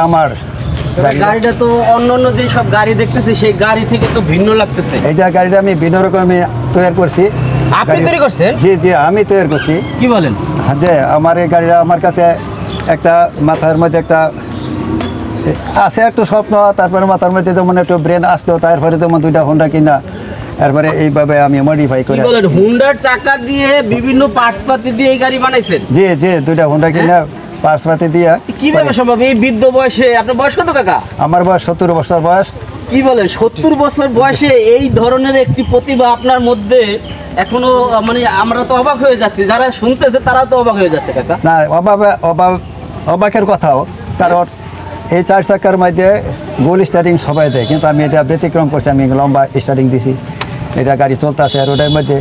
আমার গাড়িটা তো অন্যান্য যে সব গাড়ি দেখতেছি সেই গাড়ি থেকে তো ভিন্ন লাগতেছে। এইটা গাড়িটা আমি ভিন্ন রকমে তৈরি করছি। আপনি তৈরি করছেন? জি জি আমি তৈরি করছি। কি বলেন? যে আমার এই গাড়িটা আমার কাছে একটা মাথার মধ্যে একটা আছে একটু স্বপ্ন, তারপরে মাথার মধ্যে যেমন একটু ব্রেন আসতো, তারপরে যেমন দুইটা হোন্ডা কিনা এরপরে এইভাবে আমি মডিফাই করে। কি বলেন, হোন্ডার চাকা দিয়ে বিভিন্ন পার্টস পাতি দিয়ে এই গাড়ি বানাইছেন? জি জি দুইটা হোন্ডা কিনা পার্সপাতি দিয়ে। কিভাবে সম্ভব এই বৃদ্ধ বয়সে? আপনার বয়স কত কাকা? আমার বয়স 70 বছর বয়স। কি বলেন, 70 বছর বয়সে এই ধরনের একটি প্রতিভা আপনার মধ্যে এখনো? মানে আমরা তো অবাক হয়ে যাচ্ছি, যারা শুনতেছে তারা তো অবাক হয়ে যাচ্ছে কাকা। না অবাকের কথাও, কারণ এই 4 চাকার মধ্যে গোল স্টার্টিং সবাই দেয়, কিন্তু আমি এটা ব্যতিক্রম করছি। আমি লম্বা স্টার্টিং দিছি, এটা গাড়ি চলতেছে রোডের মধ্যে,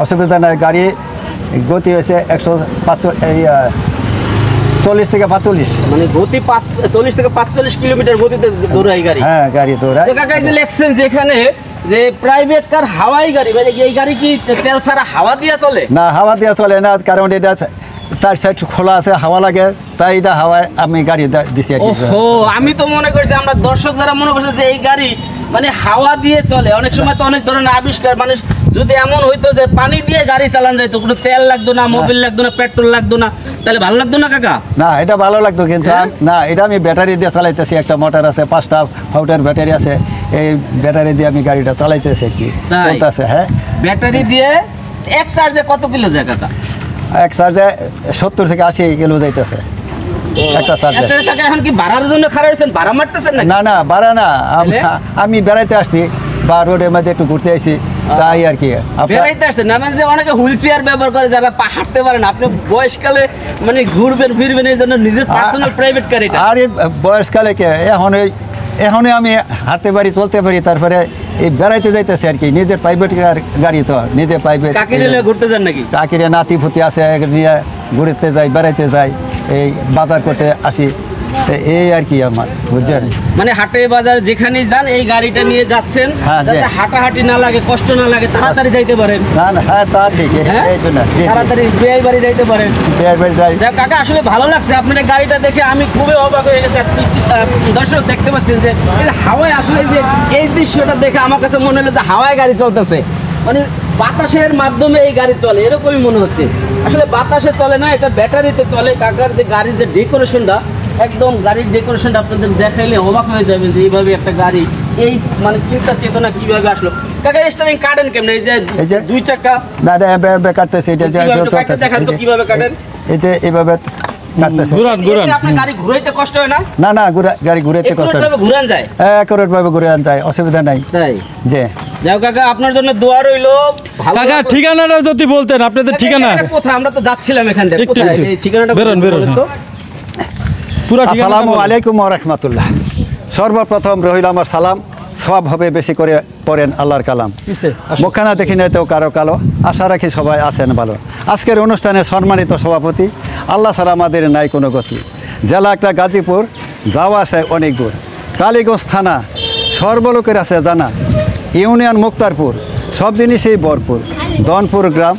অসুবিধা নাই। গাড়ি গতি হয়েছে 140 থেকে 45, মানে গতি 40 থেকে 45 কিলোমিটার গতিতে দৌড়ায় গাড়ি। হ্যাঁ গাড়ি দৌড়ায়। কাকা যে লেখছেন যে এখানে যে প্রাইভেট কার হাওয়াই গাড়ি, মানে এই গাড়ি কি তেল ছাড়া হাওয়া দিয়ে চলে? না, হাওয়া দিয়ে চলে না, কারণ এটা 4 সাইড খোলা আছে, হাওয়া লাগে, তাই এটা হাওয়ায় আমি গাড়ি দিছি আর কি। ও আমি তো মনে করছি, আমরা দর্শক যারা মনে করছে যে এই গাড়ি মানে হাওয়া দিয়ে চলে। অনেক সময় তো অনেক ধরনের আবিষ্কার, মানে যদি এমন হইতো যে পানি দিয়ে গাড়ি চালান যাইতো, কোনো তেল লাগতো না, মোবিল লাগতো না, পেট্রোল লাগতো না, তাহলে ভালো লাগতো না কাকা? না, এটা ভালো লাগতো, কিন্তু না, এটা আমি ব্যাটারি দিয়ে চালাইতেছি। একটা মোটর আছে, 5টা ভোল্টের ব্যাটারি আছে, এই ব্যাটারি দিয়ে আমি গাড়িটা চালাইতেছি আর কি, চলতেছে। হ্যাঁ, ব্যাটারি দিয়ে এক চার্জে কত কিলো যায় কাকা? এক চার্জে 70 থেকে 80 কিলো যাইতেছে একটা চার্জে। কাকা এখন কি ভাড়ার জন্য খারাপ হয়েছেন, ভাড়া মারতেছেন না? না না, ভাড়া না, আমি বেড়াইতে আসছি বা রোডের মধ্যে একটু ঘুরতে আসি, তাই আর কি। বেড়াইতে আসছেন না, মানে যে অনেকে হুইল চেয়ার ব্যবহার করে, যারা হাঁটতে পারেন, আপনি বয়সকালে মানে ঘুরবেন ফিরবেন, এই জন্য নিজের পার্সোনাল প্রাইভেট গাড়ি। আরে বয়সকালে কে, এখনই আমি হাঁটতে পারি, চলতে পারি, তারপরে এই বেড়াইতে যাইতেছে আর কি। নিজের প্রাইভেট গাড়ি তো, নিজে প্রাইভেট। কাকিরে ঘুরতে যান নাকি? কাকিরে নাতি ফুতি আছে, নিয়ে ঘুরতে যাই, বেড়াইতে যাই, এই বাজার করতে আসি, এই আর কি আমার, বুঝছেন? মানে হাটে বাজার যেখানেই যান এই গাড়িটা নিয়ে যাচ্ছেন, যাতে হাঁটাহাঁটি না লাগে, কষ্ট না লাগে, তাড়াতাড়ি যাইতে পারেন। না না, হ্যাঁ তা ঠিক, এই জন্য তাড়াতাড়ি বিয়ে বাড়ি যাইতে পারেন। বিয়ে বাড়ি যাই। কাকা আসলে ভালো লাগছে আপনার গাড়িটা দেখে, আমি খুবই অবাক হয়ে যাচ্ছি। দর্শক দেখতে পাচ্ছেন যে হাওয়ায়, আসলে যে এই দৃশ্যটা দেখে আমার কাছে মনে হলো যে হাওয়ায় গাড়ি চলতেছে, মানে বাতাসের মাধ্যমে এই গাড়ি চলে, এরকমই মনে হচ্ছে। আসলে বাতাসে চলে না, এটা ব্যাটারিতে চলে। কাকার যে গাড়ির যে ডেকোরেশনটা, একদম গাড়ির ডেকোরেশনটা আপনাদের দেখাইলে অবাক হয়ে যাবেন যে এইভাবে একটা গাড়ি, এই মানে চিন্তা চেতনা কিভাবে আসলো। কাকা স্টারিং কাটেন কেমন? এই যে 2 চাকা না কাটতেছে, এটা দেখান তো কিভাবে কাটেন। এই যে এইভাবে কাটতেছে। আপনার গাড়ি ঘুরাইতে কষ্ট হয় না? না না, গাড়ি ঘুরাইতে কষ্ট হয় না, ঘুরান যায়, একরেট ভাবে ঘুরান যায়, অসুবিধা নাই। তাই যে যাও কাকা, আপনার জন্য দোয়া রইলো। কাকা ঠিকানাটা যদি বলতেন, আপনাদের ঠিকানা কোথায়? আমরা তো যাচ্ছিলাম এখান থেকে, কোথায় এই ঠিকানাটা? বেরোন তো পুরো ঠিকানা। আসসালামু আলাইকুম ওয়া রাহমাতুল্লাহ। সর্বপ্রথম রহিল আমার সালাম, সব হবে বেশি করে পড়েন আল্লাহর কালাম। মুখখানা দেখি নাই তো কারো কালো, আশা রাখি সবাই আছেন ভালো। আজকের অনুষ্ঠানের সম্মানিত সভাপতি, আল্লাহ ছাড়া আমাদের নাই কোনো গতি। জেলা একটা গাজীপুর, যাওয়া আসে অনেক দূর। কালীগঞ্জ থানা, সর্বলোকের আছে জানা। ইউনিয়ন মুক্তারপুর, সব জিনিসেই ভরপুর। দনপুর গ্রাম,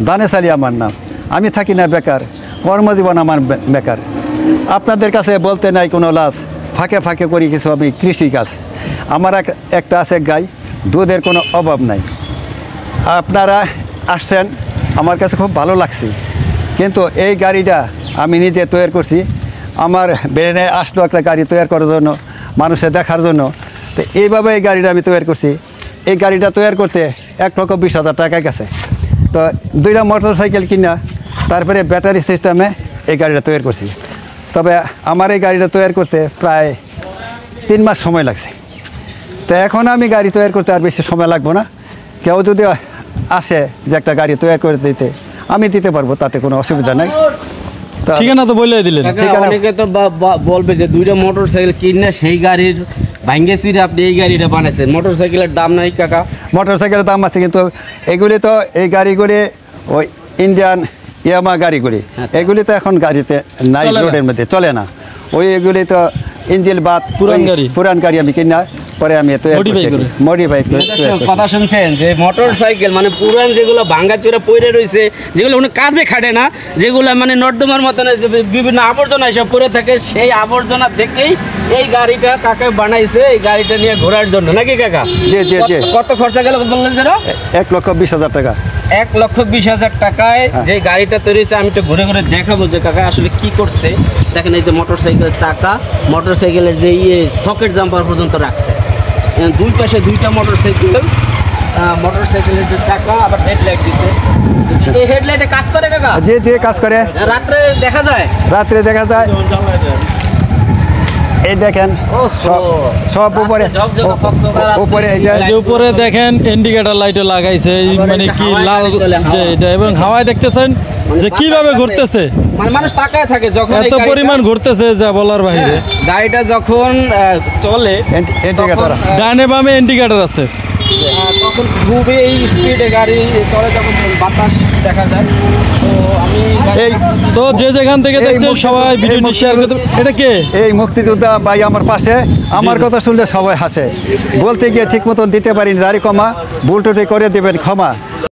দানেশালী আমার নাম। আমি থাকি না বেকার, কর্মজীবন আমার বেকার। আপনাদের কাছে বলতে নাই কোনো লাজ, ফাঁকে ফাঁকে করি কিছু আমি কৃষিকাজ। আমার একটা আছে গাই, দুধের কোনো অভাব নাই। আপনারা আসছেন, আমার কাছে খুব ভালো লাগছে। কিন্তু এই গাড়িটা আমি নিজে তৈরি করছি। আমার ব্রেনে আসলো একটা গাড়ি তৈরি করার জন্য, মানুষের দেখার জন্য। তো এইভাবে এই গাড়িটা আমি তৈরি করছি। এই গাড়িটা তৈরি করতে 1,20,000 টাকা গেছে। তো 2টা মোটর সাইকেল কিনা তারপরে ব্যাটারি সিস্টেমে এই গাড়িটা তৈরি করছি। তবে আমার এই গাড়িটা তৈরি করতে প্রায় 3 মাস সময় লাগছে। তো এখন আমি গাড়ি তৈরি করতে আর বেশি সময় লাগবো না। কেউ যদি আসে যে একটা গাড়ি তৈরি করে দিতে, আমি দিতে পারবো, তাতে কোনো অসুবিধা নাই। ঠিকানা তো বলে দিলেন। অনেকে তো বলবে যে 2টা মোটর সাইকেল কিনে সেই গাড়ির ভাঙ্গে চিরে আপনি এই গাড়িটা বানাইছেন। মোটর সাইকেলের দাম নাই কাকা? মোটর সাইকেলের দাম আছে, কিন্তু এগুলি তো এই গাড়িগুলি ওই ইন্ডিয়ান ইয়ামা গাড়িগুলি, এগুলি তো এখন গাড়িতে নাই, রোডের মধ্যে চলে না। এগুলি তো ইঞ্জিন বাদ পুরান গাড়ি আমি কিনা পরে আমি Modify করে। মডিফাই করে দর্শক, কথা শুনছেন যে মোটর সাইকেল মানে পুরান যেগুলো ভাঙ্গাচোরা পড়ে রয়েছে, যেগুলো কোনো কাজে খাটে না, যেগুলো মানে নর্দমার মতন যে বিভিন্ন আবর্জনা এসব পড়ে থাকে, সেই আবর্জনা থেকেই এই গাড়িটা কাকা বানাইছে, এই গাড়িটা নিয়ে ঘোরার জন্য, নাকি কাকা? জি, জি, জি। কত খরচা গেল বললেন যেন? 1,20,000 টাকা। 1,20,000 টাকায় যে গাড়িটা তৈরি হয়েছে। আমি একটু ঘুরে ঘুরে দেখাবো যে কাকা আসলে কি করছে। দেখেন এই যে মোটর সাইকেলের চাকা, মোটর সাইকেলের যে সকেট জাম্পার পর্যন্ত রাখছে, দুই পাশে দুইটা মোটর সাইকেলের যে চাকা, আবার হেডলাইট দিছে। এই হেডলাইটে কাজ করে কাকা? যে যে কাজ করে রাত্রে দেখা যায়? রাত্রে দেখা যায়। এই দেখেন সব উপরে উপরে এই যে এই যে উপরে দেখেন ইন্ডিকেটর লাইটও লাগাইছে, এই মানে কি লাল যে এটা, এবং হাওয়ায় দেখতেছেন যে কিভাবে ঘুরতেছে, মানে মানুষ তাকায় থাকে যখন এই এত গাড়িটা- পরিমাণ ঘুরতেছে যা বলার বাইরে। গাড়িটা যখন চলে ইন্ডিকেটর তখন, ডানে বামে ইন্ডিকেটর আছে। তখন খুবই স্পিডে গাড়ি চলে, যখন বাতাস দেখা যায়। তো আমি এই তো যে যেখান থেকে এই দেখছেন মুক্তিযুদ্ধ- সবাই এই ভিডিওটি শেয়ার করতে। এটা কে? এই মুক্তিযোদ্ধা ভাই আমার পাশে, আমার কথা শুনলে সবাই হাসে। বলতে গিয়ে ঠিক মতন দিতে পারিনি, দাড়ি কমা, ভুল টুটি করে দেবেন ক্ষমা।